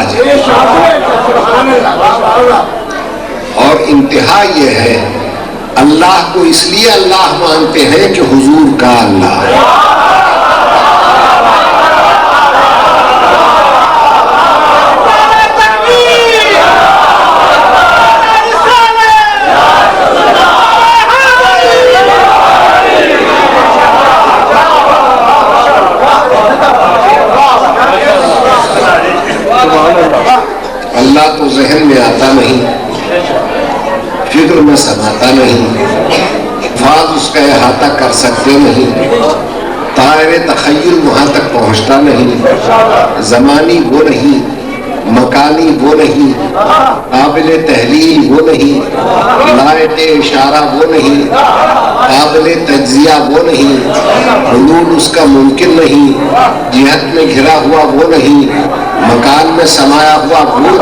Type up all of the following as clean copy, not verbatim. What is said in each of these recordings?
آ جائے. اور انتہا یہ ہے اللہ کو اس لیے اللہ مانتے ہیں کہ حضور کا اللہ ہے. اللہ تو ذہن میں آتا نہیں، فکر میں سماتا نہیں، الفاظ اس کا احاطہ کر سکتے نہیں، طائر تخیل وہاں تک پہنچتا نہیں، زمانی وہ نہیں، مکانی وہ نہیں، قابل تحلیل وہ نہیں، لائق اشارہ وہ نہیں، قابل تجزیہ وہ نہیں، حلول اس کا ممکن نہیں، جہت میں گھرا ہوا وہ نہیں، مکان میں سمایا ہوا وہ نہیں.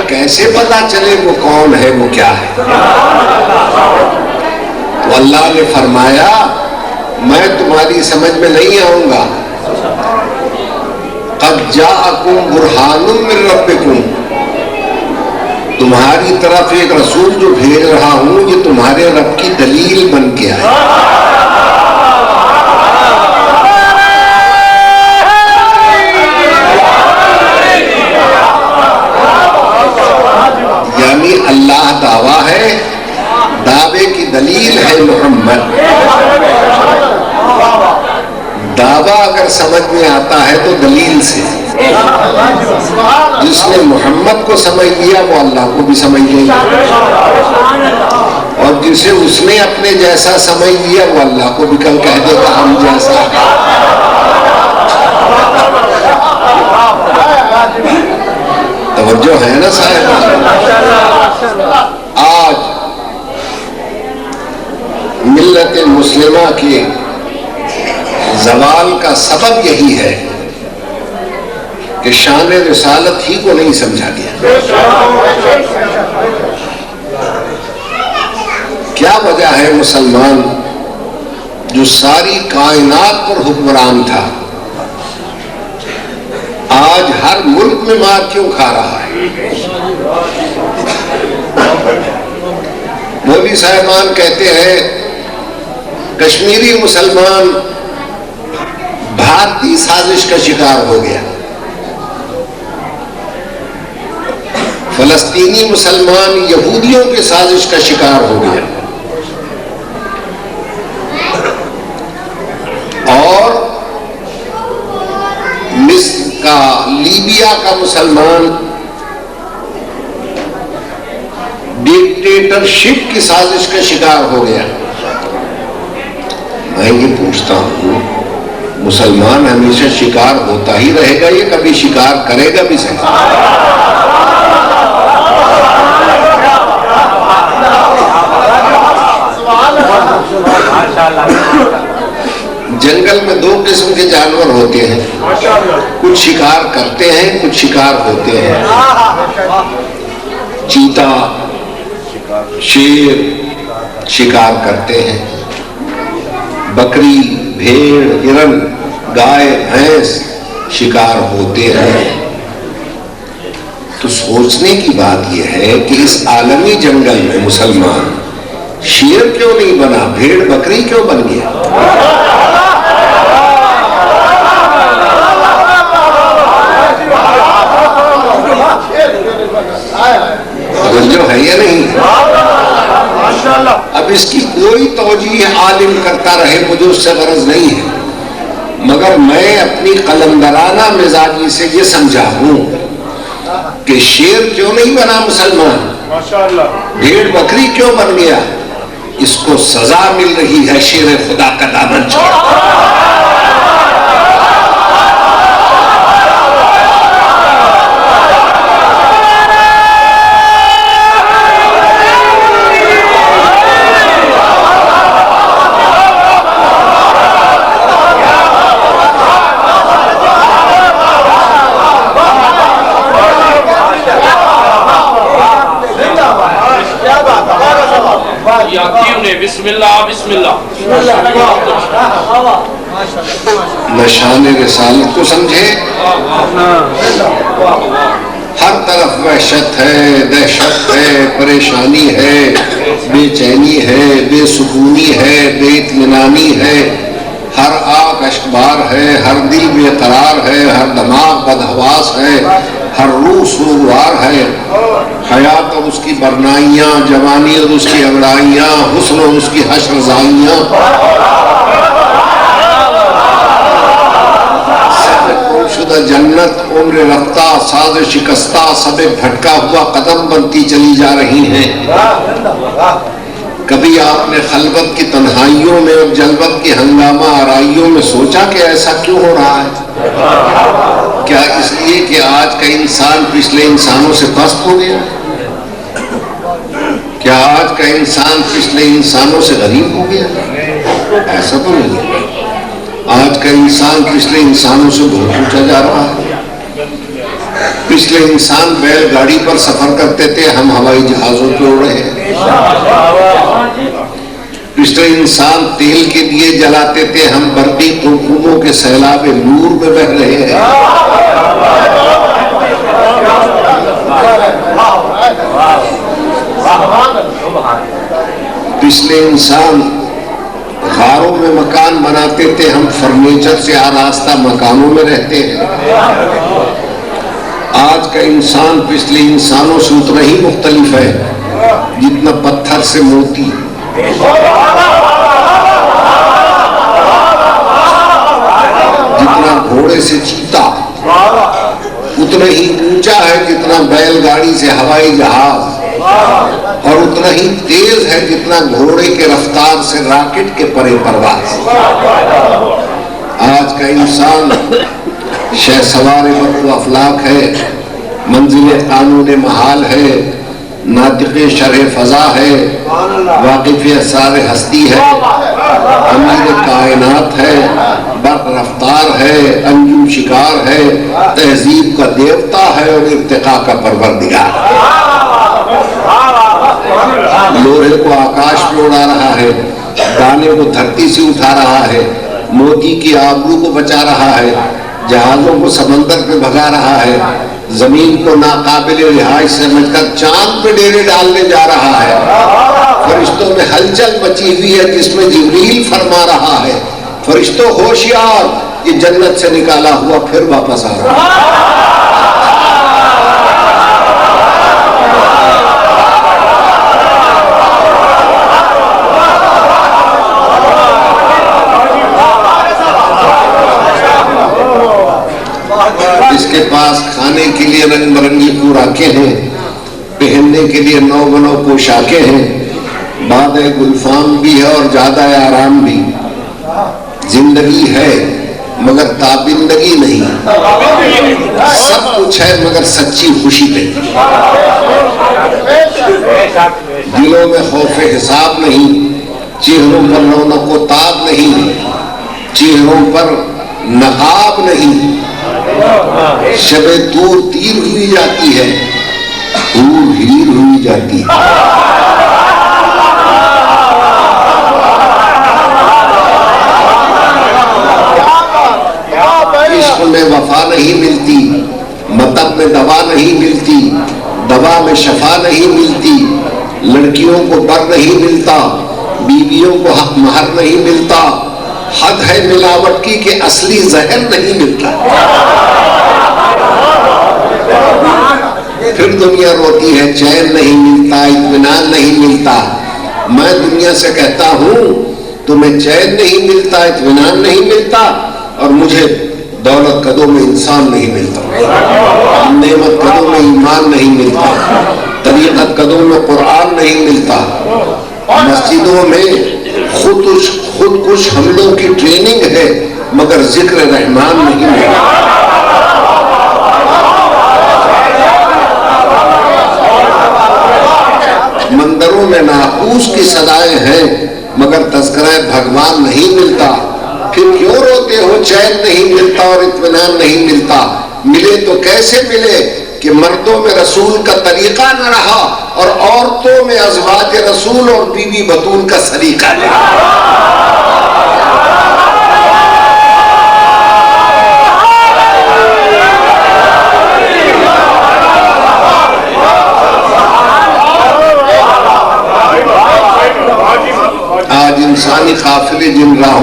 کیسے پتا چلے وہ کون ہے، وہ کیا ہے؟ تو اللہ نے فرمایا میں تمہاری سمجھ میں نہیں آؤں گا. قد جاءکم برہان من ربکم، تمہاری طرف ایک رسول جو بھیج رہا ہوں یہ تمہارے رب کی دلیل بن کے آئے. یعنی اللہ دعویٰ ہے، دعوے کی دلیل ہے محمد. دعویٰ اگر سمجھ میں آتا ہے تو دلیل سے. جس نے محمد کو سمجھ لیا وہ اللہ کو بھی سمجھ لیا، اور جسے اس نے اپنے جیسا سمجھ لیا وہ اللہ کو بھی کل کہہ دے گا ہم جیسا. توجہ ہے نا صاحب؟ آج ملت مسلمہ کے زوال کا سبب یہی ہے کہ شان رسالت ہی کو نہیں سمجھا گیا. کیا وجہ ہے مسلمان جو ساری کائنات پر حکمران تھا آج ہر ملک میں مار کیوں کھا رہا ہے؟ مولوی صاحبان کہتے ہیں کشمیری مسلمان بھارتی سازش کا شکار ہو گیا، فلسطینی مسلمان یہودیوں کی سازش کا شکار ہو گیا، اور مصر کا لیبیا کا مسلمان ڈکٹیٹرشپ کی سازش کا شکار ہو گیا. میں یہ پوچھتا ہوں مسلمان ہمیشہ شکار ہوتا ہی رہے گا یہ کبھی شکار کرے گا بھی صحیح؟ جنگل میں دو قسم کے جانور ہوتے ہیں، کچھ شکار کرتے ہیں کچھ شکار ہوتے ہیں. چیتا شیر شکار کرتے ہیں، بکری بھیڑ ہرن گائے بھینس شکار ہوتے ہیں. تو سوچنے کی بات یہ ہے کہ اس عالمی جنگل میں مسلمان شیر کیوں نہیں بنا، بھیڑ بکری کیوں بن گیا؟ جو ہے یا نہیں؟ اب اس کی کوئی توجیہ عالم کرتا رہے مجھے اس سے غرض نہیں ہے، مگر میں اپنی قلندرانہ مزاجی سے یہ سمجھا ہوں کہ شیر کیوں نہیں بنا مسلمان، بھیڑ بکری کیوں بن گیا؟ اس کو سزا مل رہی ہے شیر خدا کا دامن چھوڑ. بسم اللہ بسم اللہ. نشان رسالت کو سمجھے. ہر طرف وحشت ہے، دہشت ہے، پریشانی ہے، بے چینی ہے، بے سکونی ہے، بے اطمینانی ہے، ہر آنکھ اشکبار ہے، ہر دل بے قرار ہے، ہر دماغ بدحواس ہے، ہر روح سوگوار ہے. حیات اور اس کی برنائیاں، جوانی اور اس کی انگڑائیاں، حسن اور اس کی حشر زائیاں، شدہ جنت عمر رفتہ ساز شکستہ سب بھٹکا ہوا قدم بنتی چلی جا رہی ہیں. کبھی آپ نے خلوت کی تنہائیوں میں اور جلوت کی ہنگامہ آرائیوں میں سوچا کہ ایسا کیوں ہو رہا ہے؟ کیا اس لیے کہ آج کا انسان پچھلے انسانوں سے پست ہو گیا؟ کیا آج کا انسان پچھلے انسانوں سے غریب ہو گیا؟ ایسا تو نہیں. آج کا انسان پچھلے انسانوں سے بہت اونچا جا رہا ہے. پچھلے انسان بیل گاڑی پر سفر کرتے تھے، ہم ہوائی جہازوں پہ اڑ رہے ہیں. پچھلے انسان تیل کے دیے جلاتے تھے، ہم برقی قلقلوں کے سیلاب نور میں بہہ رہے ہیں. پچھلے انسان غاروں میں مکان بناتے تھے، ہم فرنیچر سے آراستہ مکانوں میں رہتے ہیں. آج کا انسان پچھلے انسانوں سے اتنا ہی مختلف ہے جتنا پتھر سے موتی، جتنا گھوڑے سے چیتا، اتنا ہی اونچا ہے جتنا بیل گاڑی سے ہوائی جہاز، اور اتنا ہی تیز ہے جتنا گھوڑے کے رفتار سے راکٹ کے پرے پرواز. آج کا انسان شہسوار برق و افلاک ہے، منزل قانون محال ہے، ناطق شرح فضا ہے، واقف اسرار ہستی ہے، امیر کائنات ہے، برق رفتار ہے، انجم شکار ہے، تہذیب کا دیوتا ہے اور ارتقاء کا پروردگار. لوہے کو آکاش میں اڑا رہا ہے، دانے کو دھرتی سے اٹھا رہا ہے، موتی کی آبرو کو بچا رہا ہے، جہازوں کو سمندر پہ بھگا رہا ہے، زمین کو ناقابل رہائش سمجھ کر چاند پہ ڈیرے ڈالنے جا رہا ہے. فرشتوں میں ہلچل مچی ہوئی ہے جس میں جبریل فرما رہا ہے، فرشتوں ہوشیار، یہ جنت سے نکالا ہوا پھر واپس آ رہا ہے. اس کے پاس کھانے کے لیے رنگ برنگی خوراکیں ہیں، پہننے کے لیے نو بنو پوشاکیں ہیں، بادہ گلفام بھی ہے اور زیادہ آرام بھی. زندگی ہے مگر تابندگی نہیں، سب کچھ ہے مگر سچی خوشی نہیں. دلوں میں خوف حساب نہیں، چہروں پر رونق و تاب نہیں، چہروں پر نقاب نہیں. شب دور تیر ہوئی جاتی ہے، دور ہیر ہوئی جاتی ہے. عشق میں وفا نہیں ملتی، مطب میں دوا نہیں ملتی، دوا میں شفا نہیں ملتی، لڑکیوں کو بر نہیں ملتا، بیویوں کو حق مہر نہیں ملتا، حد ہے ملاوٹ کی کہ اصلی زہر نہیں ملتا. پھر دنیا روتی ہے، چین نہیں ملتا، اطمینان نہیں ملتا. میں دنیا سے کہتا ہوں تمہیں چین نہیں ملتا، اطمینان نہیں ملتا، اور مجھے دولت قدوں میں انسان نہیں ملتا، نعمت قدوں میں ایمان نہیں ملتا، طریقت قدوں میں قرآن نہیں ملتا. مسجدوں میں خود کش حملوں کی ٹریننگ ہے مگر ذکر رحمان نہیں ملتا. مندروں میں ناقوس کی صدائیں ہیں مگر تذکرہ بھگوان نہیں ملتا. پھر کیوں روتے ہو چین نہیں ملتا اور اطمینان نہیں ملتا؟ ملے تو کیسے ملے کہ مردوں میں رسول کا طریقہ نہ رہا اور عورتوں میں ازواج رسول اور بی بی بطول کا سلیقہ نہ رہا.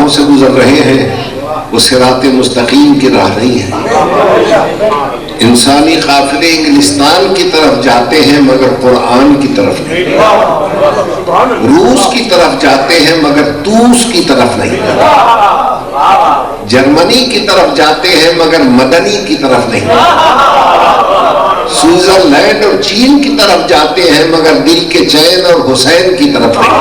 راہوں سے گزر رہے ہیں وہ صراط مستقیم کی راہ نہیں ہے۔ انسانی قافلے انگلستان کی طرف جاتے ہیں مگر قرآن کی طرف نہیں، روس کی طرف جاتے ہیں مگر توس کی طرف نہیں، جرمنی کی طرف جاتے ہیں مگر مدنی کی طرف نہیں، سوئٹزرلینڈ اور چین کی طرف جاتے ہیں مگر دل کے چین اور حسین کی طرف نہیں۔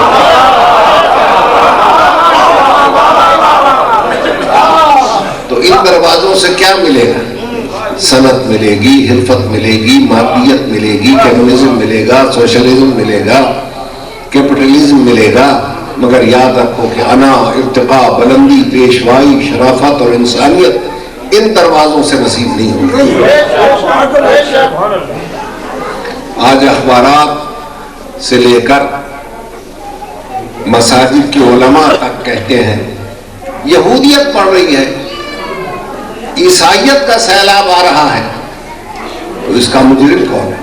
تو ان دروازوں سے کیا ملے گا؟ صنعت ملے گی، حرفت ملے گی، مادیت ملے گی، کمیونزم ملے گا، سوشلزم ملے گا، کیپٹلزم ملے گا، مگر یاد رکھو کہ انا، ارتقاء، بلندی، پیشوائی، شرافت اور انسانیت ان دروازوں سے نصیب نہیں ہوگی۔ آج اخبارات سے لے کر مساجد کے علماء تک کہتے ہیں یہودیت بڑھ رہی ہے، عیسائیت کا سیلاب آ رہا ہے، تو اس کا مجرم کون ہے؟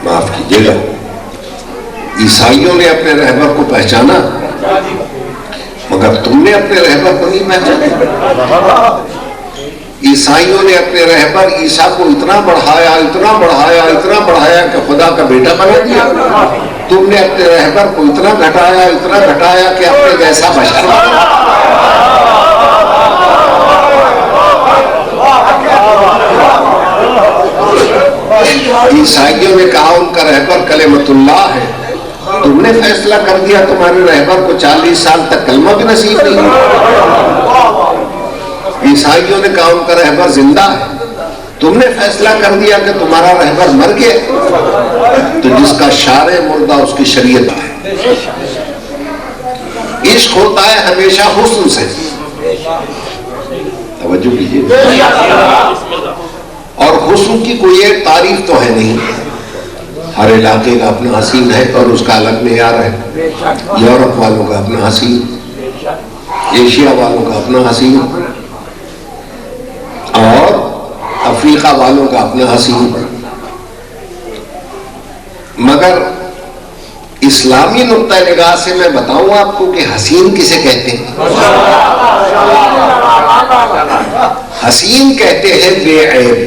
معاف کیجیے گا، عیسائیوں نے اپنے رہبر کو پہچانا مگر تم نے اپنے رہبر کو نہیں پہچانا۔ عیسائیوں نے اپنے رہبر عیسیٰ کو اتنا بڑھایا اتنا بڑھایا اتنا بڑھایا کہ خدا کا بیٹا بنا دیا، تم نے اپنے رہبر کو اتنا گھٹایا کہ اپنے جیسا بشر بنا۔ عیسائیوں نے کہا ان کا رہبر کلمۃ اللہ ہے، تم نے فیصلہ کر دیا تمہارے رہبر کو 40 سال تک کلمہ بھی نصیب نہیں ہوا۔ عیسائیوں نے کہا ان کا رہبر زندہ ہے، تم نے فیصلہ کر دیا کہ تمہارا رہبر مر گیا۔ تو جس کا شارع مردہ اس کی شریعت ہے۔ عشق ہوتا ہے ہمیشہ حسن سے، توجہ کیجیے، اور حسن کی کوئی ایک تعریف تو ہے نہیں، ہر علاقے کا اپنا حسین ہے اور اس کا الگ معیار ہے۔ یورپ والوں کا اپنا حسین، ایشیا والوں کا اپنا حسین، اور افریقہ والوں کا اپنا حسین، مگر اسلامی نقطہ نگاہ سے میں بتاؤں آپ کو کہ حسین کسے کہتے ہیں؟ حسین کہتے ہیں بے عیب۔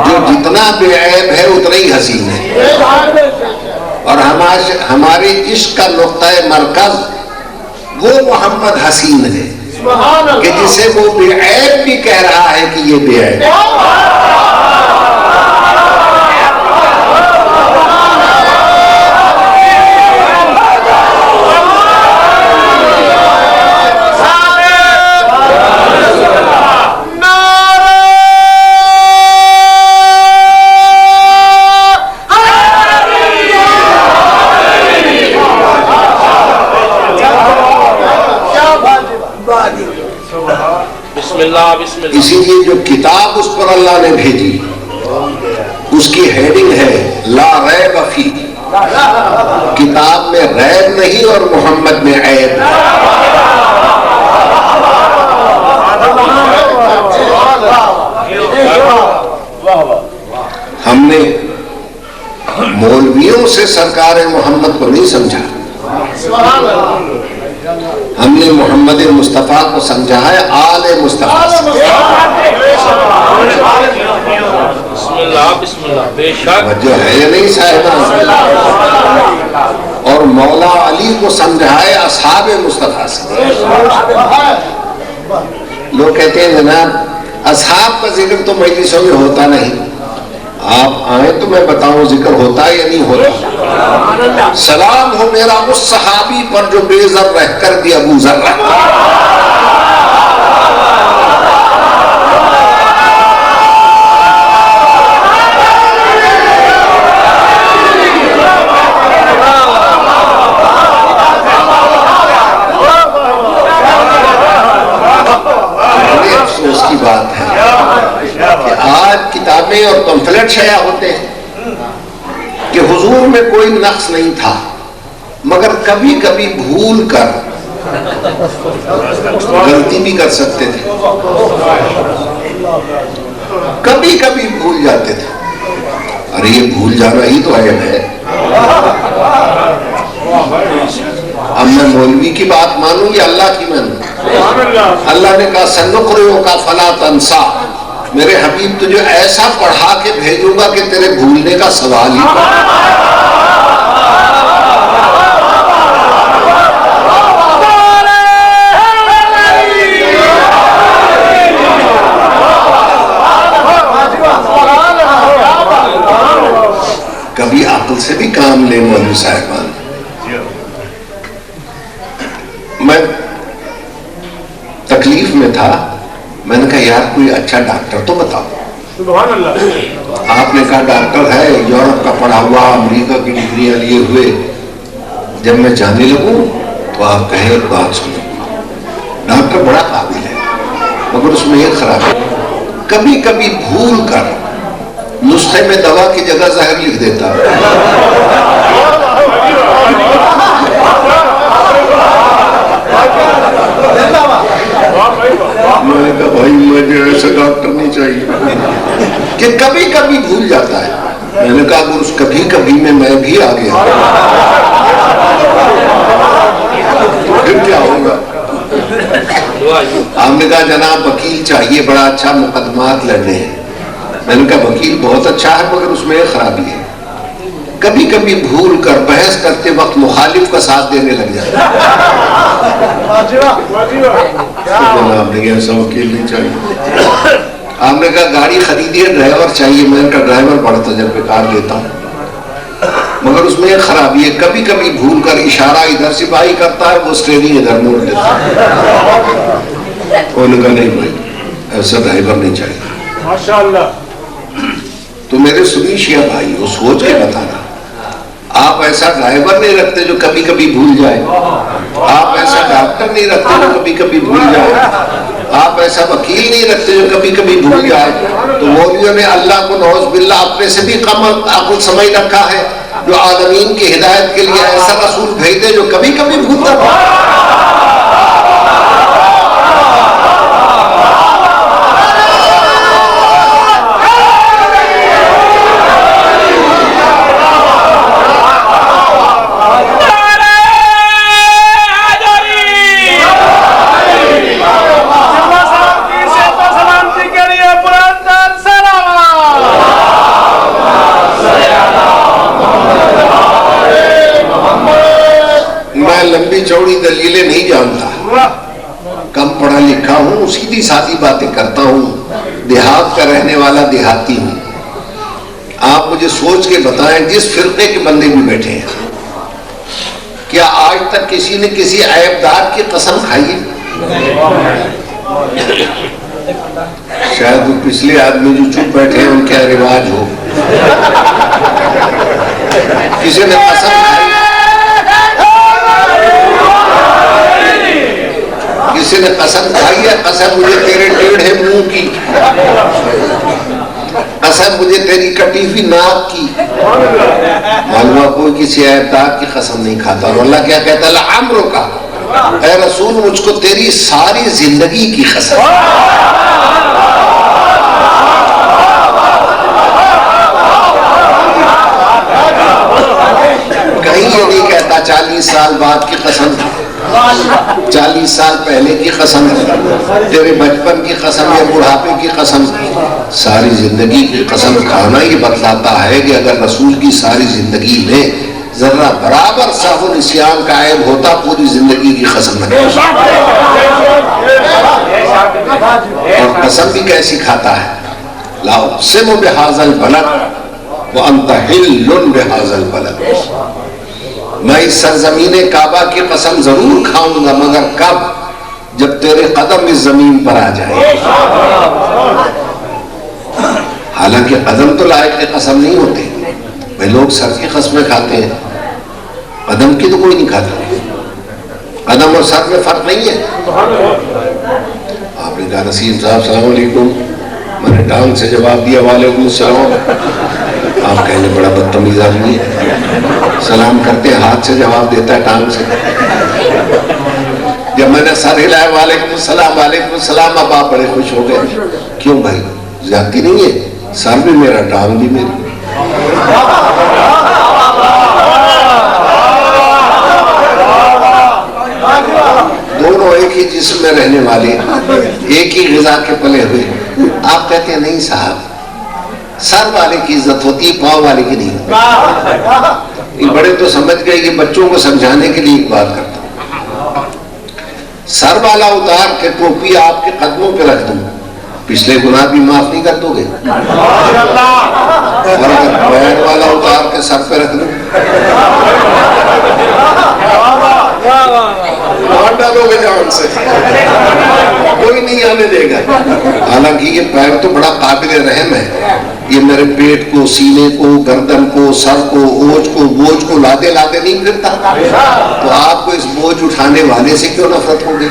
جو جتنا بے عیب ہے اتنا ہی حسین ہے، اور ہمارے عشق کا نقطۂ مرکز وہ محمد حسین ہے کہ جسے وہ بے عیب بھی کہہ رہا ہے کہ یہ بے عیب ہے۔ اسی لیے جو کتاب اس پر اللہ نے بھیجی اس کی ہیڈنگ ہے لا ریب فی، کتاب میں ریب نہیں اور محمد میں عیب۔ ہم نے مولویوں سے سرکار محمد کو نہیں سمجھا، ہم نے محمد مصطفیٰ کو سمجھا ہے آل مصطفیٰ۔ جو ہے یا نہیں صاحبان، اور مولا علی کو سمجھا ہے اصحاب مصطفیٰ سے۔ لوگ کہتے ہیں جناب اصحاب کا ذکر تو مجلسوں میں ہوتا نہیں، آپ آئیں تو میں بتاؤں ذکر ہوتا ہے یا نہیں ہوتا؟ سلام ہو میرا اس صحابی پر جو بے ذر رہ کر بھی ابو ذر رہا۔ بڑے افسوس کی بات ہے کہ آج کتابیں اور پمفلٹ شائع ہوتے ہیں کہ حضور میں کوئی نقص نہیں تھا، مگر کبھی کبھی بھول کر غلطی بھی کر سکتے تھے، کبھی کبھی بھول جاتے تھے. ارے یہ بھول جانا ہی تو عیب ہے. اب میں مولوی کی بات مانوں یا اللہ کی مانوں؟ اللہ نے کہا سنقرئک فلا تنسیٰ، میرے حبیب تجھے ایسا پڑھا کے بھیجوں گا کہ تیرے بھولنے کا سوال ہی کبھی عقل سے بھی کام لے مولوی صاحبان. میں تکلیف میں تھا، میں نے کہا یار کوئی اچھا ڈاکٹر تو بتاؤ. سبحان اللہ. آپ نے کہا ڈاکٹر ہے یورپ کا پڑھا ہوا، امریکہ کی ڈگریاں لیے ہوئے. جب میں جانے لگوں تو آپ کہیں ایک بات سنو، ڈاکٹر بڑا قابل ہے مگر اس میں ایک خرابی، کبھی کبھی بھول کر نسخے میں دوا کی جگہ زہر لکھ دیتا. میں نے کہا بھائی مجھے ایسا ڈاکٹر نہیں چاہیے کہ کبھی کبھی بھول جاتا ہے. میں نے کہا اس کبھی کبھی میں بھی آ گیا پھر کیا ہوگا؟ آپ نے کہا جناب وکیل چاہیے، بڑا اچھا مقدمات لڑنے ہیں. میں نے کہا وکیل بہت اچھا ہے مگر اس میں ایک خرابی ہے، کبھی کبھی بھول کر بحث کرتے وقت مخالف کا ساتھ دینے لگ جاتا ہے. جناب نے ایسا وکیل نہیں چاہیے. آپ نے کہا گاڑی خریدی ہے ڈرائیور چاہیے. میں نے کہا ڈرائیور بڑا تجربے کار دیتا ہوں مگر اس میں ایک خرابی ہے، کبھی کبھی بھول کر اشارہ ادھر سے بائی کرتا ہے، وہ اسٹیئرنگ ادھر موڑ دیتا ہے. انہوں نے کہا نہیں بھائی ایسا ڈرائیور نہیں چاہیے. ماشاءاللہ. تو میرے سنی شیعہ بھائی وہ سوچ کے بتانا، آپ ایسا ڈرائیور نہیں رکھتے جو کبھی کبھی بھول جائے، آپ ایسا ڈاکٹر نہیں رکھتے جو کبھی کبھی بھول جائے، آپ ایسا وکیل نہیں رکھتے جو کبھی کبھی بھول جائے. تو مولویوں نے اللہ کو نعوذ باللہ اپنے سے بھی کم عقل سمجھ رکھا ہے جو عالمین کی ہدایت کے لیے ایسا رسول بھیج دے جو کبھی کبھی بھولتا ہے. لمبی چوڑی دلیلیں نہیں جانتا، کم پڑھا لکھا ہوں، سیدھی سادھی باتیں کرتا ہوں، دیہات کا رہنے والا دیہاتی ہوں. آپ مجھے سوچ کے بتائیں جس فرقے کے بندے بھی بیٹھے ہیں کیا آج تک کسی نے کسی عیب دار کی قسم کھائی ہے؟ شاید وہ پچھلے آدمی جو چپ بیٹھے ہیں ان کا رواج ہو. کسی نے قسم کھائی، کسی نے قسم کھائی ہے قسم مجھے تیرے ٹیڑھے منہ کی، قسم مجھے تیری کٹی ہوئی ناک کی. معلومہ کوئی کسی عیب دار کی قسم نہیں کھاتا. اور اللہ کیا کہتا ہے لعمرک اے رسول مجھ کو تیری ساری زندگی کی قسم. کہیں یہ نہیں کہتا 40 سال بعد کی قسم، 40 سال پہلے کی قسم، تیرے بچپن کی قسم یا بڑھاپے کی قسم. ساری زندگی کی قسم کھانا یہ بتلاتا ہے کہ اگر رسول کی ساری زندگی میں ذرا برابر سہو نسیان کا عیب ہوتا پوری زندگی کی قسم نہ. اور قسم بھی کیسی کھاتا ہے، لا اقسم بہذا البلد وانت حل بہذا البلد. میں اس سرزمین کعبہ کی قسم ضرور کھاؤں گا مگر کب؟ جب تیرے قدم اس زمین پر آ جائے. حالانکہ قدم تو لائق قسم نہیں ہوتے، بھائی لوگ سر کی قسمیں کھاتے ہیں، قدم کی تو کوئی نہیں کھاتا. قدم اور سر میں فرق نہیں ہے. آپ نے کہا نسیم صاحب السلام علیکم، میں نے ٹانگ سے جواب دیا وعلیکم السلام. آپ کہنے بڑا بدتمیز آدمی ہے، سلام کرتے ہاتھ سے جواب دیتا ہے ٹانگ سے. جب میں نے سر ہلایا وعلیکم السلام وعلیکم السلام، اب آپ بڑے خوش ہو گئے. کیوں بھائی زیادتی نہیں ہے؟ سر بھی میرا، ٹانگ بھی میری. دونوں ایک ہی جسم میں رہنے والے، ایک ہی غذا کے پلے ہوئے. آپ کہتے ہیں نہیں صاحب، سر والے کی عزت ہوتی ہے، پاؤں والے کی نہیں. یہ بڑے تو سمجھ گئے کہ بچوں کو سمجھانے کے لیے ایک بات کرتا ہوں. سر والا اتار کے ٹوپی آپ کے قدموں پہ رکھ دوں، پچھلے گناہ بھی معاف نہیں کر دو گے؟ اور اگر بیگ والا اتار کے سر پہ رکھ دوں، ڈالو گے جان سے، کوئی نہیں آنے دے گا. حالانکہ یہ پیر تو بڑا قابل رحم ہے، یہ میرے پیٹ کو، سینے کو، گردن کو، سر کو، اوج کو، بوجھ کو لادے لادے نہیں پھرتا. تو آپ کو اس بوجھ اٹھانے والے سے کیوں نفرت ہوگی؟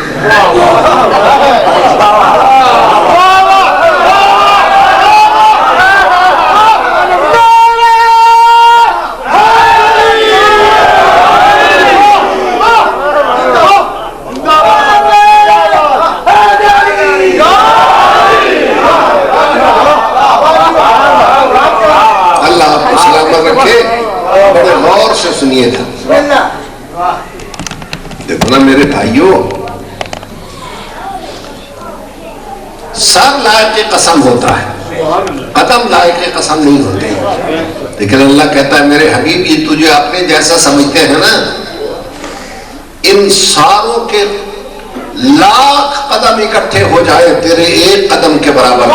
بڑے غور سے سنیے گا. دیکھو نا میرے بھائیوں، سر لائق قسم ہوتا ہے، قدم لائق قسم نہیں ہوتے. لیکن اللہ کہتا ہے میرے حبیب یہ تجھے اپنے جیسا سمجھتے ہیں نا، ان ساروں کے لاکھ قدم اکٹھے ہو جائے تیرے ایک قدم کے برابر.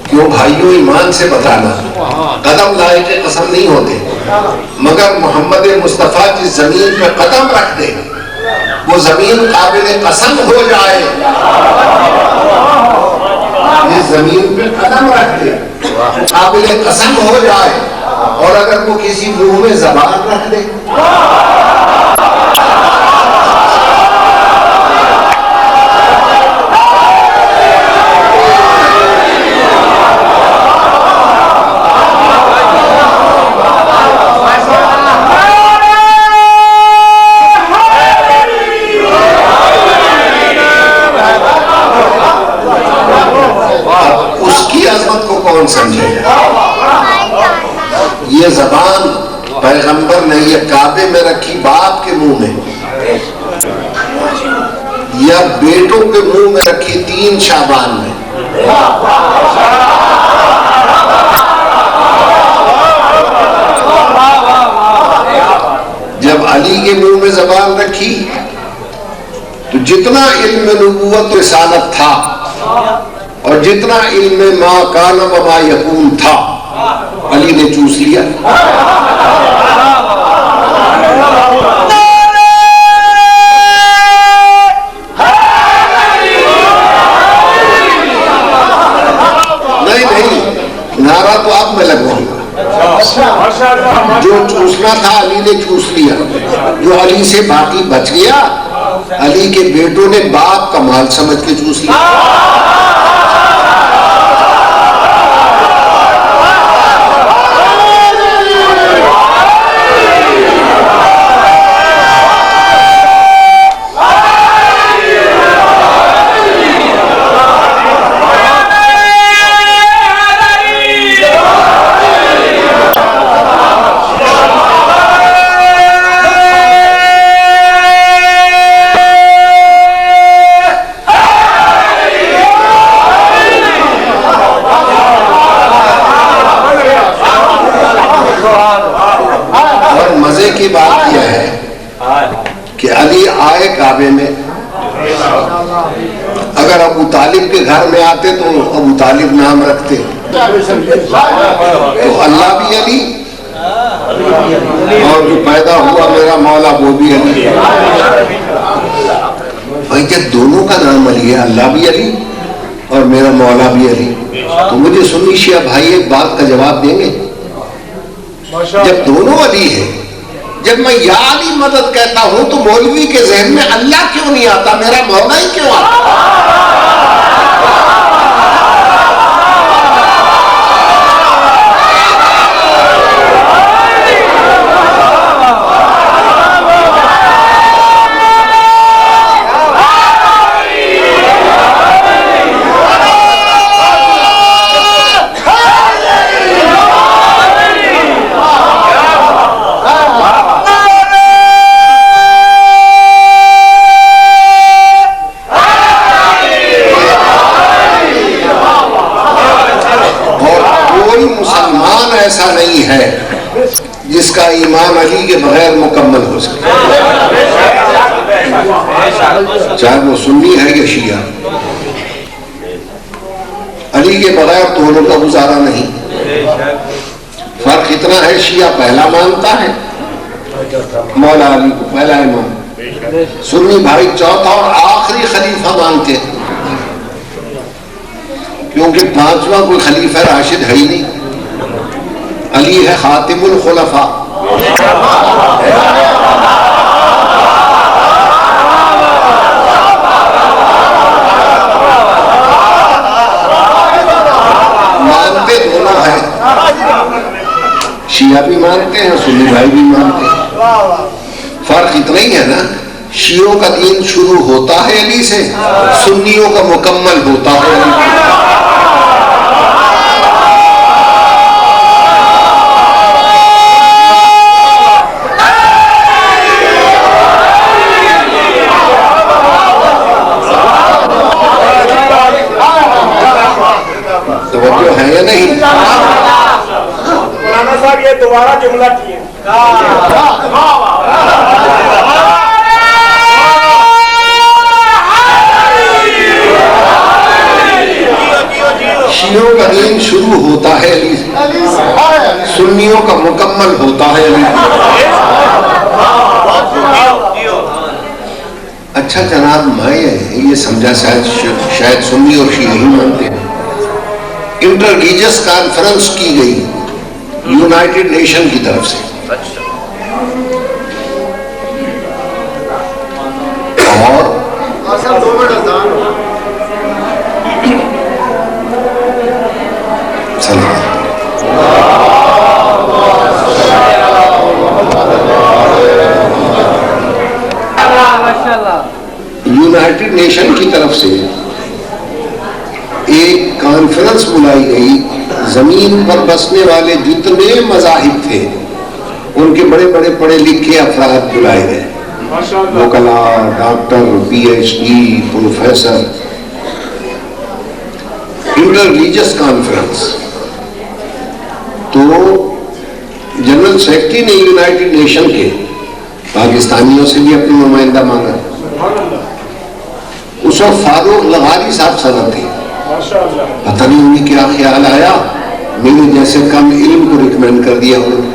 کیوں بھائیوں ایمان سے بتانا، قدم لائق قسم نہیں ہوتے، مگر محمد مصطفیٰ جس زمین پہ قدم رکھ دے وہ زمین قابل قسم ہو جائے. جس زمین پہ قدم رکھ دے قابل قسم ہو جائے، اور اگر وہ کسی منہ میں زبان رکھ دے سمجھے. یہ زبان پیغمبر نے یہ کعبے میں رکھی باپ کے منہ میں، یا بیٹوں کے منہ میں رکھی 3 شعبان میں. جب علی کے منہ میں زبان رکھی تو جتنا علم نبوت و رسالت تھا اور جتنا علم ما کان و ما یکون تھا علی نے چوس لیا. نہیں نعرہ تو اب میں لگواؤں گا. جو چوسنا تھا علی نے چوس لیا، جو علی سے باقی بچ گیا علی کے بیٹوں نے باپ کا مال سمجھ کے چوس لیا. کی بات یہ ہے کہ علی آئے کعبے میں، اگر ابو طالب کے گھر میں آتے تو ابو طالب نام رکھتے، تو اللہ بھی علی اور جو پیدا ہوا میرا مولا وہ بھی علی. بھائی جب دونوں کا نام علی ہے، اللہ بھی علی اور میرا مولا بھی علی، تو مجھے سنی شیعہ بھائی ایک بات کا جواب دیں گے. جب دونوں علی ہے، جب میں یا علی مدد کہتا ہوں تو مولوی کے ذہن میں اللہ کیوں نہیں آتا، میرا مولا ہی کیوں آتا؟ امام علی کے بغیر مکمل ہو سکتا، چاہے وہ سنی ہے یا شیعہ، علی کے بغیر تو انہوں کا گزارا نہیں۔ فرق اتنا ہے، شیعہ پہلا مانتا ہے مولا علی کو پہلا امام، سنی بھائی چوتھا اور آخری خلیفہ مانتے ہیں، کیونکہ پانچواں کوئی خلیفہ راشد ہے ہی نہیں، علی ہے خاتم الخلفاء۔ مانتے دونوں ہیں، شیعہ بھی مانتے ہیں، سنی بھائی بھی مانتے ہیں، فرق اتنا ہی ہے نا، شیعوں کا دین شروع ہوتا ہے علی سے، سنیوں کا مکمل ہوتا ہے علی سے۔ توجہ ہے یا نہیں؟ مولانا صاحب یہ دوبارہ جملہ کیے شیعوں کا دین شروع ہوتا ہے علی سے، سنیوں کا مکمل ہوتا ہے علی سے۔ اچھا جناب، میں یہ سمجھا شاید سنی اور شیعہ ہی مانتے ہیں، انٹر ریلیجس کانفرنس کی گئی یونائٹڈ نیشن کی طرف سے، اور یونائٹڈ نیشن کی طرف سے ایک کانفرنس بلائی گئی، زمین پر بسنے والے جتنے مذاہب تھے ان کے بڑے بڑے پڑھے لکھے افراد بلائے گئے، وکلاء، doctor, P H D, professor, inter religious conference. تو جنرل سیکرٹری نے یونائٹڈ نیشن کے پاکستانیوں سے بھی اپنی نمائندہ مانگا، اس وقت فاروق لغاری صاحب صدر تھے، پتہ نہیں انہیں کیا خیال آیا، میرے جیسے کم علم کو ریکمینڈ کر دیا انہوں نے۔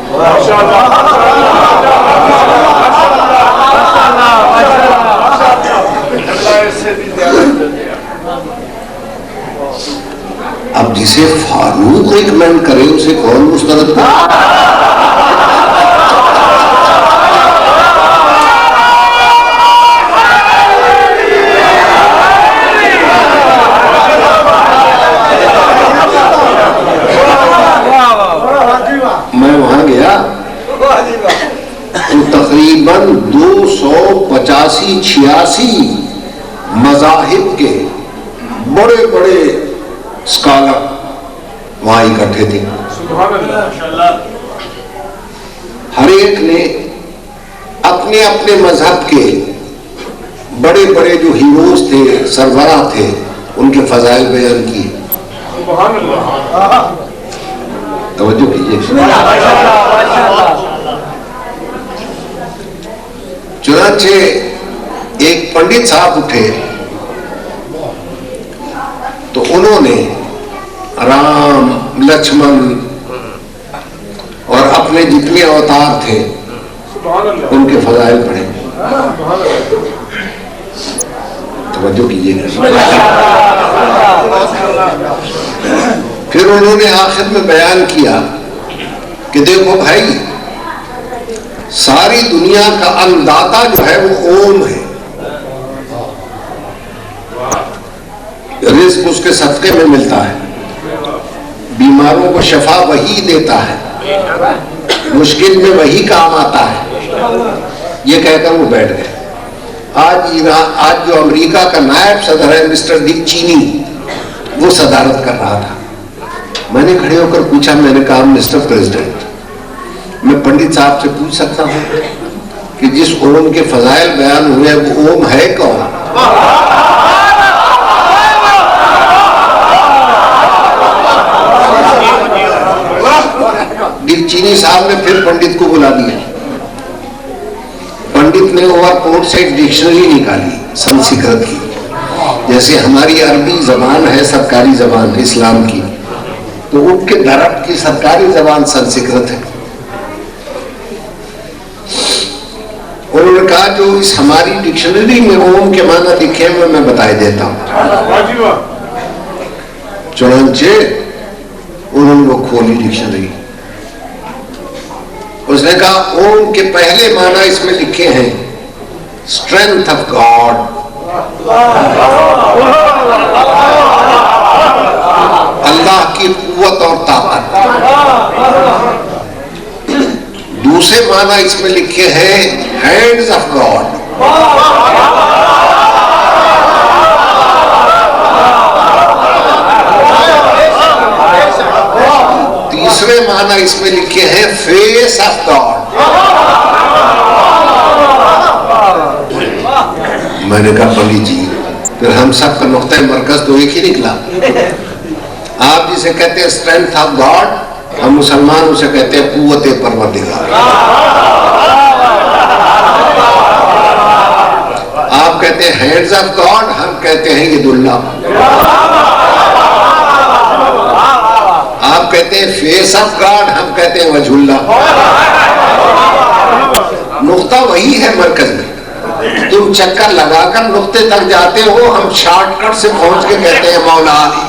اب جسے فاروق ریکمینڈ کرے اسے کون مسترد کرے؟ میں وہاں گیا تو تقریباً 285-86 مذاہب کے بڑے بڑے اسکالر وہاں اکٹھے تھے، ہر ایک نے اپنے اپنے مذہب کے بڑے بڑے جو ہیروز تھے، سربراہ تھے، ان کے فضائل بیان کیے۔ توجہ کیجیے، چنانچہ ایک پنڈت صاحب اٹھے تو انہوں نے رام، لکشمن اور اپنے جتنے اوتار تھے ان کے فضائل پڑھے۔ توجہ کیجیے گا، پھر انہوں نے آخر میں بیان کیا کہ دیکھو بھائی، ساری دنیا کا انداتا جو ہے وہ اوم ہے، رزق اس کے صدقے میں ملتا ہے، بیماروں کو شفا وہی دیتا ہے، مشکل میں وہی کام آتا ہے۔ یہ کہہ کر وہ بیٹھ گئے۔ آج جو امریکہ کا نائب صدر ہے مسٹر ڈک چینی، وہ صدارت کر رہا تھا۔ میں نے کھڑے ہو کر پوچھا، میں نے کہا مسٹر پریزیڈنٹ، میں پنڈت صاحب سے پوچھ سکتا ہوں کہ جس اوم کے فضائل بیان ہوئے وہ اوم ہے کون؟ ڈک چینی صاحب نے پھر پنڈت کو بلا دیا. پنڈت نے اوور کوٹ سے ایک ڈکشنری نکالی سنسکرت کی. جیسے ہماری عربی زبان ہے سرکاری زبان اسلام کی, تو ان کے دھرم کی سرکاری زبان سنسکرت ہے. انہوں نے کہا جو اس ہماری ڈکشنری میں اوم کے معنی لکھے ہوئے میں بتائی دیتا ہوں. چنانچہ انہوں نے وہ کھولی ڈکشنری. اس نے کہا اوم کے پہلے معنی اس میں لکھے ہیں اسٹرینتھ آف گاڈ, اللہ کی قوت اور طاقت. دوسرے معنی اس میں لکھے ہیں ہینڈز آف گاڈ, تیسرے معنی اس میں لکھے ہیں فیس آف گاڈ. میں نے کہا پنڈت جی پھر ہم سب کا نقطۂ مرکز تو ایک ہی نکلا. آپ جسے کہتے ہیں اسٹرینتھ آف گاڈ, ہم مسلمان اسے کہتے ہیں قوت پروردگار. آپ کہتے ہیں ہینڈز آف گاڈ, ہم کہتے ہیں ید اللہ. آپ کہتے ہیں فیس آف گاڈ, ہم کہتے ہیں وجہ اللہ. نقطہ وہی ہے مرکز میں. تم چکر لگا کر نقطے تک جاتے ہو, ہم شارٹ کٹ سے پہنچ کے کہتے ہیں مولا علی.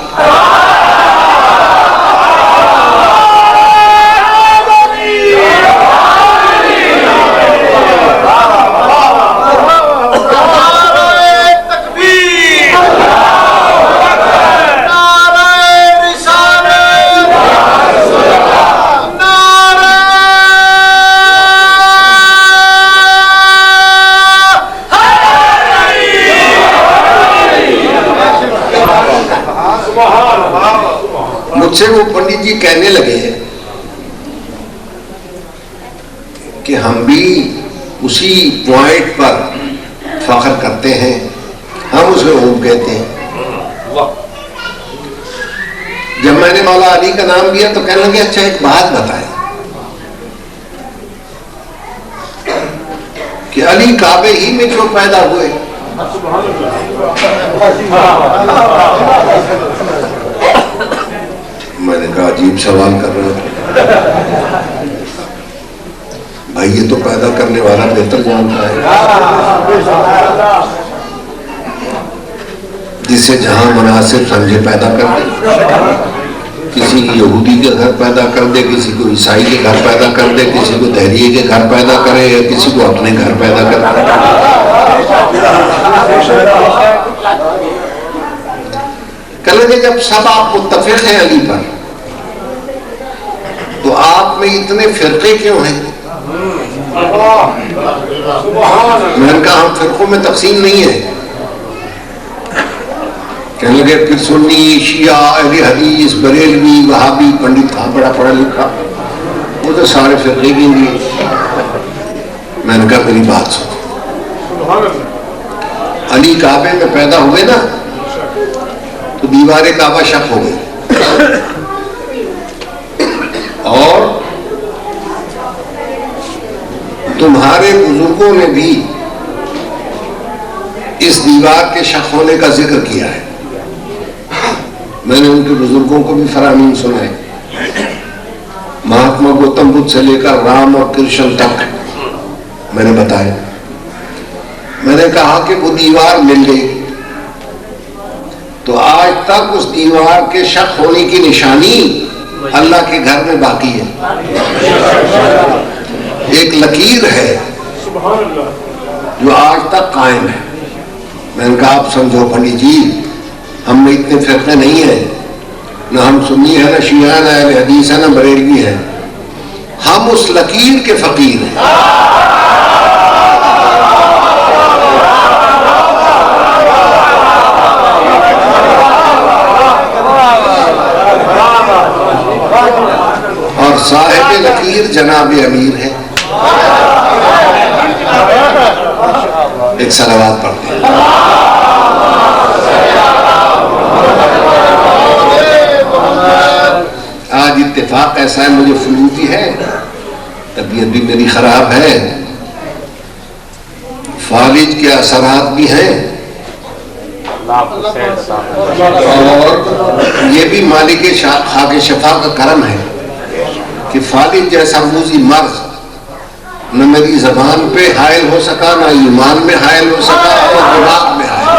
مجھ سے وہ پنڈت جی کہنے لگے کہ ہم بھی اسی پوائنٹ پر فخر کرتے ہیں, ہم اسے اوم کہتے ہیں. جب میں نے مولا علی کا نام لیا تو کہنے لگے اچھا ایک بات بتائیں کہ علی کعبے ہی میں کیوں پیدا ہوئے؟ میں نے کہا عجیب سوال کر رہے ہو بھائی, یہ تو پیدا کرنے والا بہتر جانتا ہے. جسے جہاں مناسب سمجھے پیدا کر دے. کسی کی یہودی کے گھر پیدا کر دے, کسی کو عیسائی کے گھر پیدا کر دے, کسی کو دہریے کے گھر پیدا کرے, یا کسی کو اپنے گھر پیدا کر دے. کہنے لگے جب سب آپ متفق ہیں علی پر, تو آپ میں اتنے فرقے کیوں ہیں؟ میں نے کہا ہم فرقوں میں تقسیم نہیں ہے. کہنے لگے پھر سنی, شیعہ, اہل حدیث, بریلوی, وہابی. پنڈت تھا بڑا پڑھا لکھا, وہ تو سارے فرقے کے لیے. میں نے کہا میری بات سنو, علی کعبے میں پیدا ہوئے نا تو دیوار کعبہ شق ہو گئی, اور تمہارے بزرگوں نے بھی اس دیوار کے شق ہونے کا ذکر کیا ہے. میں نے ان کے بزرگوں کو بھی فرامین سنائے, مہاتما گوتم بدھ سے لے کر رام اور کرشن تک میں نے بتایا. میں نے کہا کہ وہ دیوار مل گئی تو آج تک اس دیوار کے شق ہونے کی نشانی اللہ کے گھر میں باقی ہے. ایک لکیر ہے جو آج تک قائم ہے. میں نے کہا آپ سمجھو پنڈت جی, ہم میں اتنے فرقے نہیں ہیں, نہ ہم سنی ہیں, نہ شیعہ, نہ اہل حدیث ہے, نہ بریلوی ہے. ہم اس لکیر کے فقیر ہیں. اور صاحب لکیر جناب امیر ہے. ایک صلوات پڑھتے ہیں. آج اتفاق ایسا ہے، مجھے فلو بھی ہے، طبیعت بھی میری خراب ہے، فالج کے اثرات بھی ہیں، اور یہ بھی مالک خاک شفا کا کرم ہے کہ فالج جیسا موذی مرض نہ میری زبان پہ حائل ہو سکا، نہ ایمان میں حائل ہو سکا، اور دماغ میں حائل.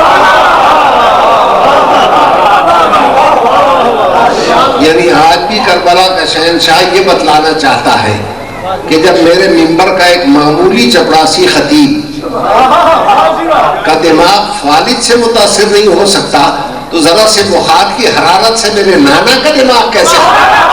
یعنی آج بھی کربلا کا شہنشاہ یہ بتلانا چاہتا ہے کہ جب میرے منبر کا ایک معمولی چپڑاسی خطیب کا دماغ فالج سے متاثر نہیں ہو سکتا تو ذرا سے بخار کی حرارت سے میرے نانا کا دماغ کیسے ہوگا؟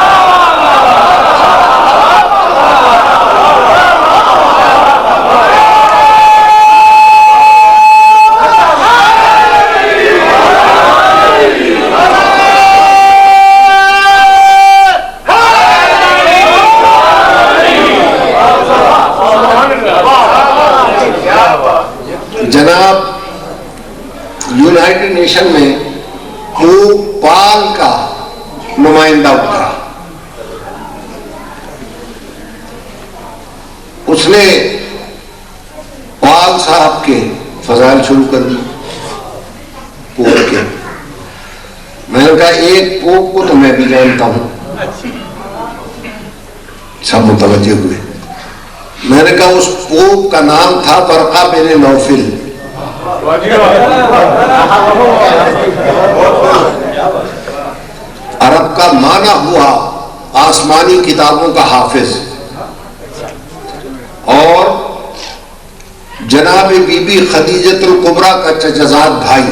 جناب یونائٹڈ نیشن میں پوپ پال کا نمائندہ اترا، اس نے پال صاحب کے فضائل شروع کر دی پوپ کے. میں نے کہا ایک پوپ کو تو میں بھی جانتا ہوں. سب متوجہ ہوئے. میں نے کہا اس پوپ کا نام تھا ورقہ بن نوفل. عرب کا معنی ہوا آسمانی کتابوں کا حافظ، اور جناب بی بی خدیجۃ الکبریٰ کا چچزاد بھائی.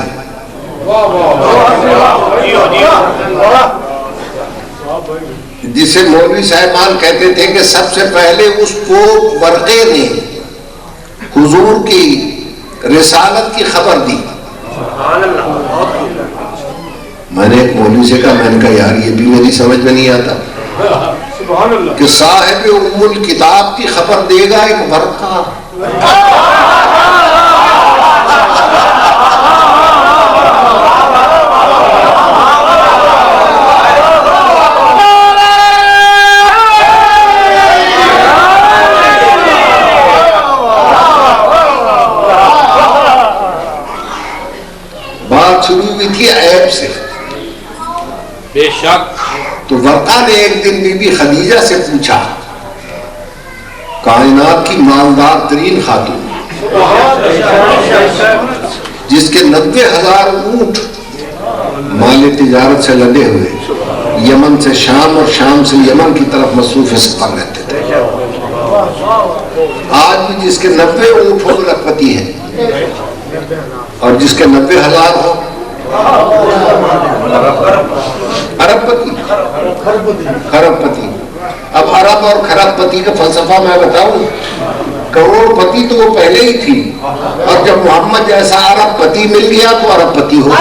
جسے مولوی صاحبان کہتے تھے کہ سب سے پہلے اس پوپ ورقے نے حضور کی رسالت کی خبر دی. میں نے ایک مولوی سے کہا، میں نے کہا یار یہ بھی میری سمجھ میں نہیں آتا کہ صاحب ام الکتاب کی خبر دے گا ایک ورقہ. شروع ہوئی تھی عیب سے، بے شک. تو ورقہ نے ایک دن بی بی خدیجہ سے پوچھا، کائنات کی مالدار ترین خاتون جس کے 90,000 اونٹ مال تجارت سے لدے ہوئے یمن سے شام اور شام سے یمن کی طرف مصروف سفر رہتے تھے، آج بھی جس کے 90 اونٹ ہو لکھپتی ہے، اور جس کے 90,000 ہو ارب پتی خرب پتی. اب ارب اور خرب پتی کا فلسفہ میں بتاؤں، کروڑ پتی تو وہ پہلے ہی تھی، اور جب محمد جیسا ارب پتی مل گیا تو ارب پتی ہو.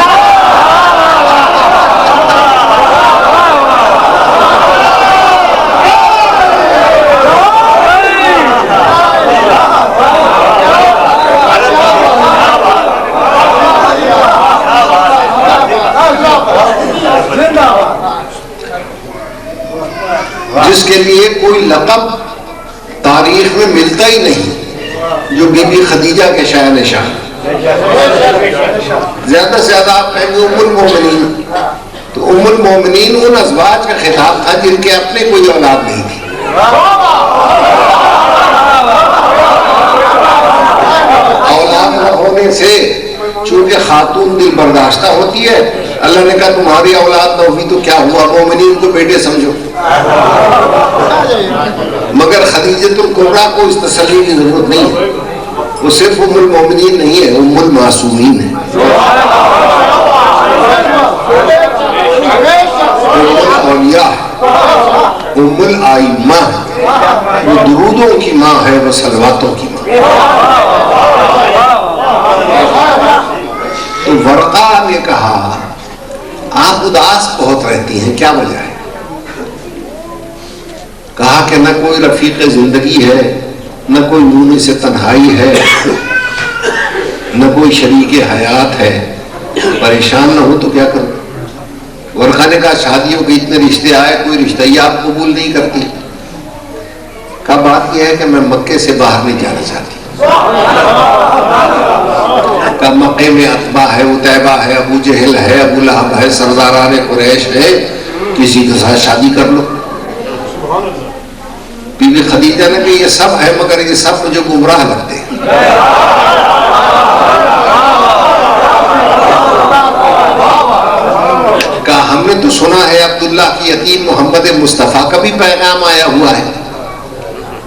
جس کے لیے کوئی لقب تاریخ میں ملتا ہی نہیں، جو بی بی خدیجہ کے شاہ نشان. زیادہ سے زیادہ آپ کہیں گے ام المومنین، تو ام المومنین ان ازواج کا خطاب تھا جن کے اپنے کوئی اولاد نہیں تھی. اولاد نہ ہونے سے چونکہ خاتون دل برداشتہ ہوتی ہے، اللہ نے کہا تمہاری اولاد نہ ہوئی تو کیا ہوا، مومنین کو بیٹے سمجھو. مگر خدیجۃ الکبریٰ کو اس تسلی کی ضرورت نہیں ہے، وہ صرف ام المومنین نہیں ہے، ام المعصومین ہے، ام الاولیاء، ام الائمہ، وہ درودوں کی ماں ہے، وہ صلواتوں کی ماں. تو ورقہ نے کہا آپ اداس بہت رہتی ہیں، کیا وجہ ہے؟ کہا کہ نہ کوئی رفیق زندگی ہے، نہ کوئی مونس سے تنہائی ہے، نہ کوئی شریک حیات ہے، پریشان نہ ہو تو کیا کروں. ورقہ نے کہا شادیوں کے اتنے رشتے آئے، کوئی رشتہ ہی آپ قبول نہیں کرتی؟ کہا بات یہ ہے کہ میں مکے سے باہر نہیں جانا چاہتی۔ کہا مکے میں عتبہ ہے، عتیبہ ہے، ابو جہل ہے، ابو لہب ہے، سرداران قریش ہے، کسی کے ساتھ شادی کر لو۔ بی بی خدیجہ نے کہا یہ سب ہے مگر یہ سب مجھے گمراہ لگتے ہیں۔ کہا ہم نے تو سنا ہے عبداللہ کی یتیم محمد مصطفیٰ کا بھی پیغام آیا ہوا ہے۔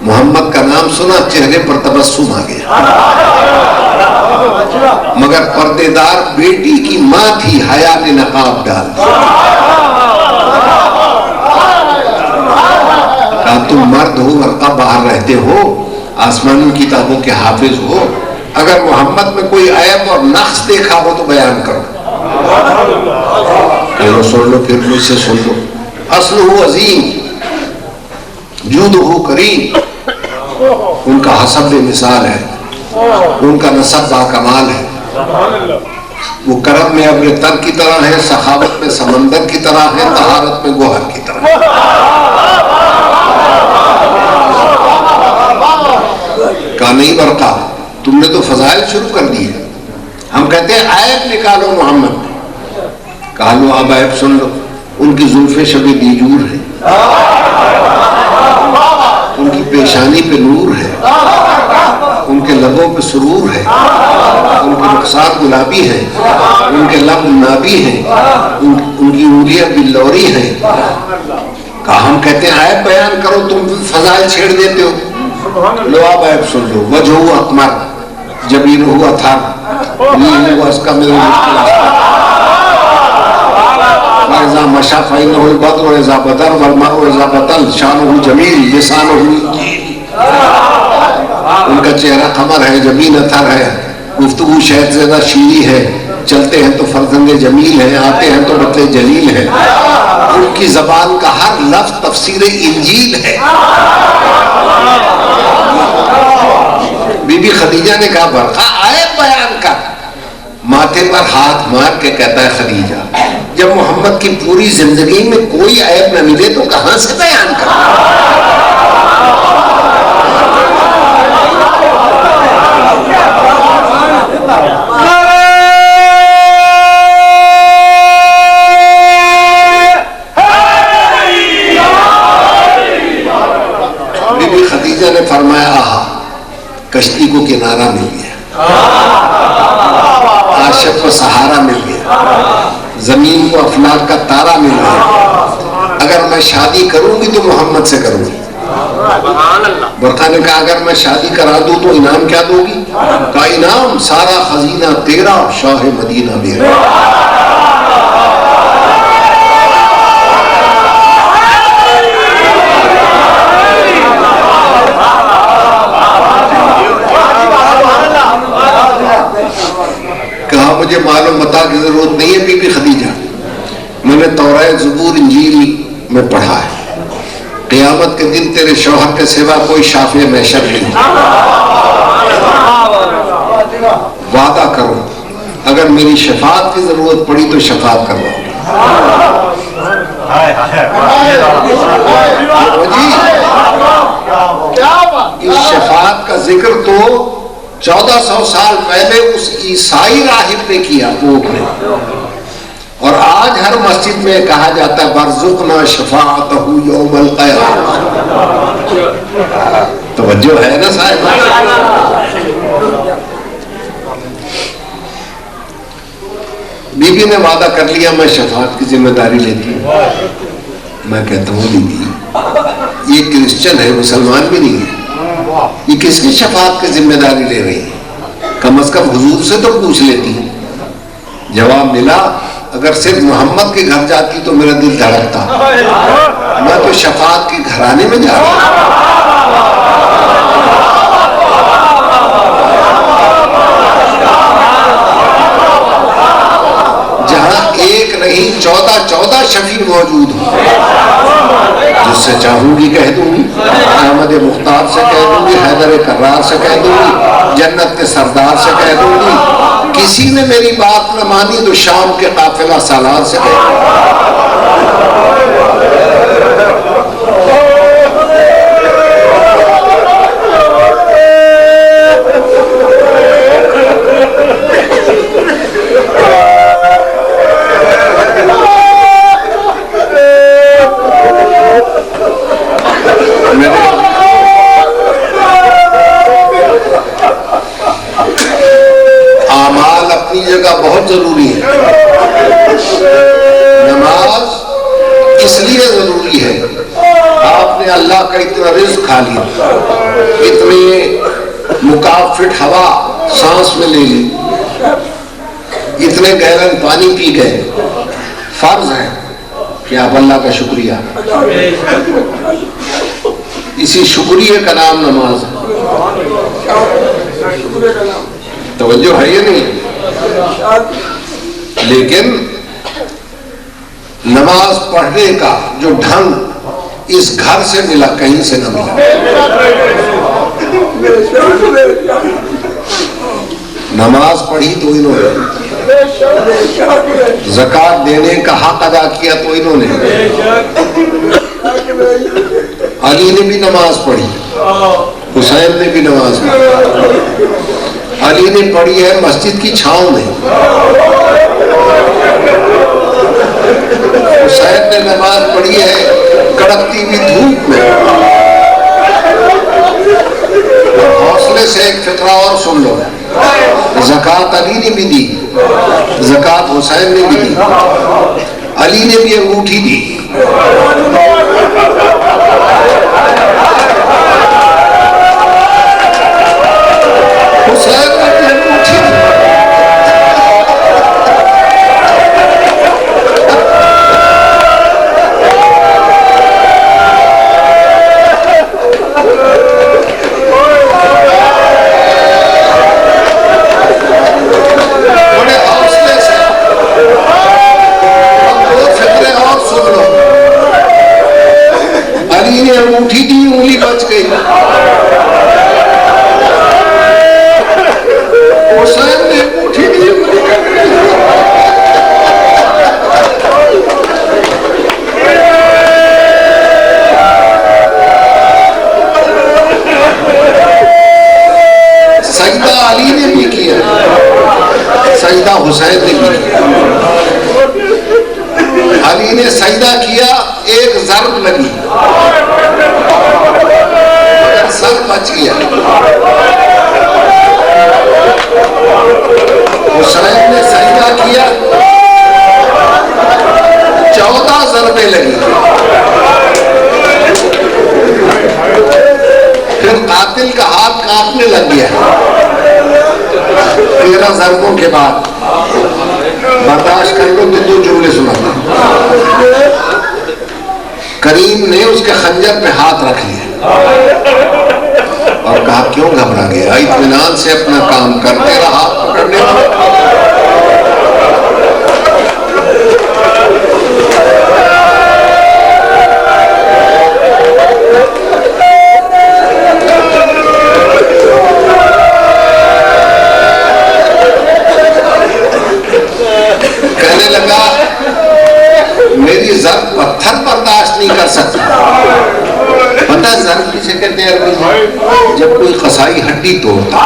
محمد کا نام سنا چہرے پر تبسم آ گیا، مگر پردے دار بیٹی کی ماں تھی، حیا نے نقاب ڈال دیا۔ کہا تم مرد ہو، ورقہ باہر رہتے ہو، آسمانی کتابوں کے حافظ ہو، اگر محمد میں کوئی عیب اور نقص دیکھا ہو تو بیان کرو۔ کہو سن لو، پھر مجھ سے سن لو۔ اصلہ عظیم، جودہ کریم، ان کا حسب بے مثال ہے، ان کا نسب باکمال ہے۔ وہ کرم میں ابر تر کی طرح ہے، سخاوت میں سمندر کی طرح ہے، طہارت میں گوہر کی طرح ہے۔ کہا نہیں برقع، تم نے تو فضائل شروع کر دی ہے، ہم کہتے ہیں عیب نکالو محمد۔ کہا لو اب عیب سن لو، ان کی زلفیں شب دیجور ہیں، ان کی پیشانی پہ نور ہے، ان کے لبوں پہ سرور ہے، ان کے رخسار گلابی ہیں، ان کے لب نابی ہیں، ان کی انگلیاں بلوری ہیں۔ کہا ہم کہتے ہیں عیب بیان کرو، تم فضائل چھیڑ دیتے ہو۔ لو اب عیب سن لو، وجہ ہوا اقمر، جبین ہوا تھا، نہیں ہوا اس کا میرے مشکل وَإِذَا مَشَى فَإِنَّهُ الْبَدْرُ وَإِذَا بَدَرَ وَالْمَرْءُ وَإِذَا بَطَلَ شَانُهُ جَمِيلٌ لِسَانُهُ ان کا چہرہ قمر ہے، جبین اتھر ہے، گفتگو شہد زیادہ شیریں ہے، چلتے ہیں تو فرزند جمیل ہے، آتے ہیں تو بطل جلیل ہے، ان کی زبان کا ہر لفظ تفسیر انجیل ہے۔ بی بی خدیجہ نے کہا برقع آیت بیان کر۔ ماتھے پر ہاتھ مار کے کہتا ہے خدیجہ جب محمد کی پوری زندگی میں کوئی عیب نہ ملے تو کہاں سے بیان کر؟ بی بی خدیجہ نے فرمایا آہا، کشتی کو کنارہ مل گیا، عاشق کو سہارا مل گیا، زمین کو افلاک کا تارا مل گیا۔ اگر میں شادی کروں گی تو محمد سے کروں گی۔ برقع نے کہا اگر میں شادی کرا دوں تو انعام کیا دو گی؟ کہا انعام سارا خزینہ تیرا، شاہ مدینہ میرا۔ کہا مجھے معلوم بتا کی ضرورت نہیں ہے بی بی خدیجہ، میں نے توراۃ زبور انجیل میں پڑھا ہے، قیامت کے دن تیرے شوہر کے سوا کوئی شافع محشر نہیں۔ وعدہ کرو اگر میری شفاعت کی ضرورت پڑی تو شفاعت کرواؤ۔ اس شفاعت کا ذکر تو 1400 سال پہلے اس عیسائی راہب نے کیا، پوپ نے، اور آج ہر مسجد میں کہا جاتا ہے برزقنا شفاعتہ یوم القیامہ۔ توجہ ہے نا صاحب؟ بی بی نے وعدہ کر لیا میں شفاعت کی ذمہ داری لیتی ہوں۔ میں کہتا ہوں بی بی یہ کرسچن ہے، مسلمان بھی نہیں ہے، یہ کس کی شفاعت کی ذمہ داری لے رہی ہے؟ کم از کم حضور سے تو پوچھ لیتی۔ جواب ملا اگر صرف محمد کے گھر جاتی تو میرا دل دھڑکتا، میں تو شفاعت کے گھرانے میں جا رہا ہوں۔ جہاں ایک نہیں 14 شفیع موجود ہوں، جس سے چاہوں گی کہہ دوں گی احمد محمد مختار سے کہہ دوں گی، حیدر کرار سے کہہ دوں گی، جنت کے سردار سے کہہ دوں گی، کسی نے میری بات نہ مانی تو شام کے قافلہ سالار سے کہہ دوں اعمال اپنی جگہ بہت ضروری ہے. نماز اس لیے ضروری ہے، آپ نے اللہ کا اتنا رزق کھا لیا، اتنے مکافٹ ہوا سانس میں لے لی، اتنے گیلن پانی پی گئے، فرض ہے کہ آپ اللہ کا شکریہ، اسی شکریہ کا نام نماز ہے. توجہ ہے یا نہیں؟ لیکن نماز پڑھنے کا جو ڈھنگ اس گھر سے ملا، کہیں سے نہ ملا. نماز پڑھی تو انہوں نے، زکوٰۃ دینے کا حق ادا کیا تو انہوں نے، علی نے بھی نماز پڑھی، حسین نے بھی نماز پڑھی. علی نے پڑھی ہے مسجد کی چھاؤں میں، حسین نے نماز پڑھی ہے کڑکتی ہوئی دھوپ میں. حوصلے سے ایک فقرہ اور سن لو، زکوٰۃ علی نے بھی دی، زکوٰۃ حسین نے بھی دی، علی نے بھی انگوٹھی دی. حسین نے بھی انگوٹھی دی. بڑے حوصلے سے اب دو فکریں اور سن لو. علی نے انگوٹھی دی، انگلی بچ گئی. حسین نے انگوٹھی دی، انگلی کٹ گئی. سجدہ علی نے بھی کیا، سجدہ حسین نے بھی کیا. علی نے سجدہ کیا، ایک ضرب لگی مگر سر بچ گیا. حسین نے سجدہ کیا، 14 ضربیں لگی. پھر قاتل کا ہاتھ کانپنے لگ گیا 13 ضربوں کے بعد. برداشت کر لو کہ 2 جملے سناتا. کریم نے اس کے خنجر پہ ہاتھ رکھ لیا اور کہا کیوں گھبرا گیا، اطمینان سے اپنا کام کرتے رہا. پکڑنے کہنے لگا میری ضرب پتھر برداشت نہیں کر سکتا. پتہ ضرب کسے کہتے ہیں عربی میں؟ جب کوئی قصائی ہڈی توڑتا.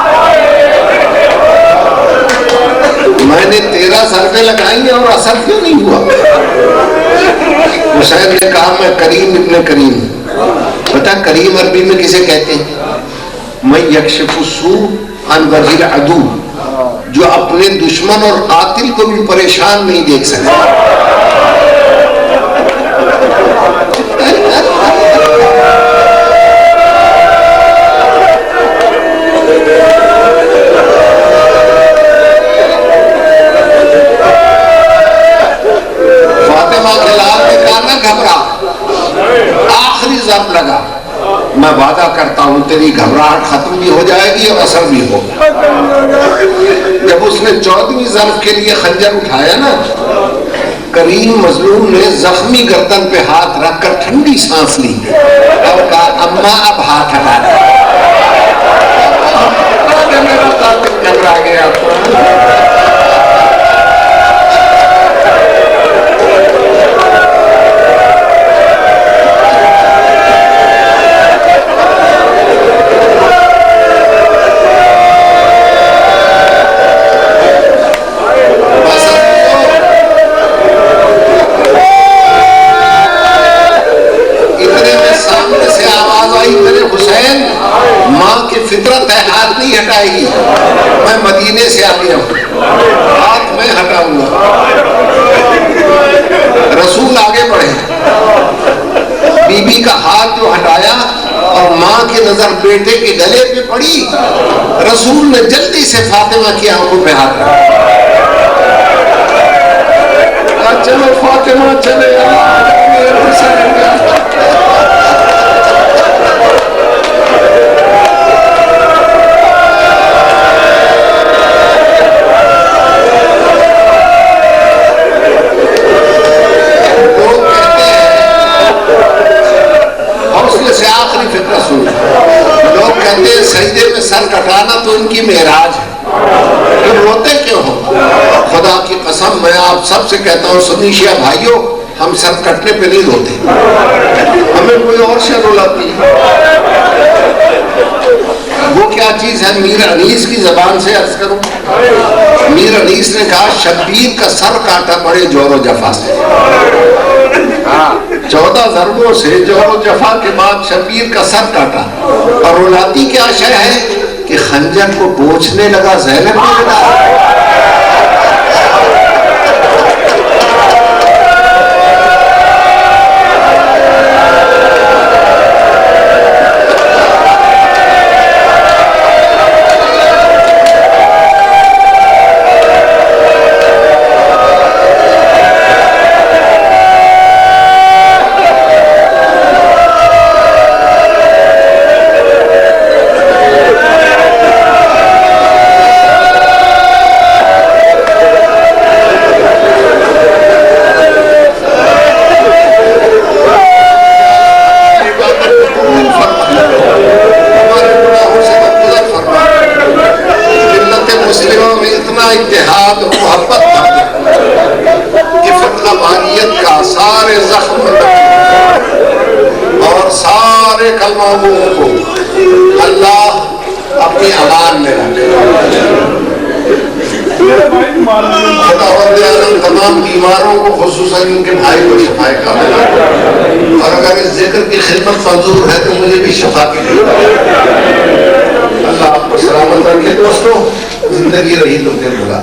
میں نے 13 ضربیں لگائی ہیں اور اثر کیوں نہیں ہوا؟ حسین نے کہا میں کریم ابن کریم. پتہ کریم عربی میں کسے کہتے ہیں؟ میں یکشف السوء عن وجه العدو، جو اپنے دشمن اور قاتل کو بھی پریشان نہیں دیکھ سکتا. فاطمہ کے لال نے کہا نہ گھبرا، آخری ضرب لگا، میں وعدہ کرتا ہوں تیری گھبراہٹ ختم بھی ہو جائے گی اور اثر بھی ہوگا. جب اس نے 14ویں ضرب کے لیے خنجر اٹھایا نا، کریم مظلوم نے زخمی گردن پہ ہاتھ رکھ کر ٹھنڈی سانس لی اور کہا اماں اب ہاتھ ہٹا دیں۔ میرا قاتل گھبرا گیا۔ فطرت ہے ہاتھ نہیں ہٹائے گی، میں مدینے سے آ گیا ہوں، ہاتھ میں ہٹاؤں گا۔ رسول آگے بڑھے، بی بی کا ہاتھ جو ہٹایا اور ماں کی نظر بیٹے کے گلے پہ پڑی، رسول نے جلدی سے فاطمہ کی آنکھوں پہ ہاتھ رکھا۔ چلو فاطمہ چلے سجدے میں سر کٹانا تو ان کی معراج ہے، پھر روتے کیوں ہو؟ خدا کی قسم میں آپ سب سے کہتا ہوں سنی شیعہ بھائیوں، ہم سر کٹنے پہ نہیں روتے، ہمیں کوئی اور شے رلاتی ہے۔ وہ کیا چیز ہے؟ میر انیس کی زبان سے عرض کروں، میر انیس نے کہا شبیر کا سر کاٹا بڑے جور و جفا سے، 14 ضربوں سے جور و جفا کے بعد شبیر کا سر کاٹا، اور رلاتی کیا شے ہے کہ خنجر کو بوجھنے لگا زینب نے لگا۔ اتحاد و محبت تھا کہ فرقہ واریت کا سارے زخم اور سارے کلمہ گوؤں کو اللہ اپنی امان میں رکھے۔ خدا عالم تمام بیماروں کو خصوصاً ان کے بھائی کو شفا کامل عطا، اور اگر اس ذکر کی خدمت منظور ہے تو مجھے بھی شفا کی خدمت۔ اللہ آپ کو سلامت رکھے دوستو، زندگی رہی تو پھر بلا۔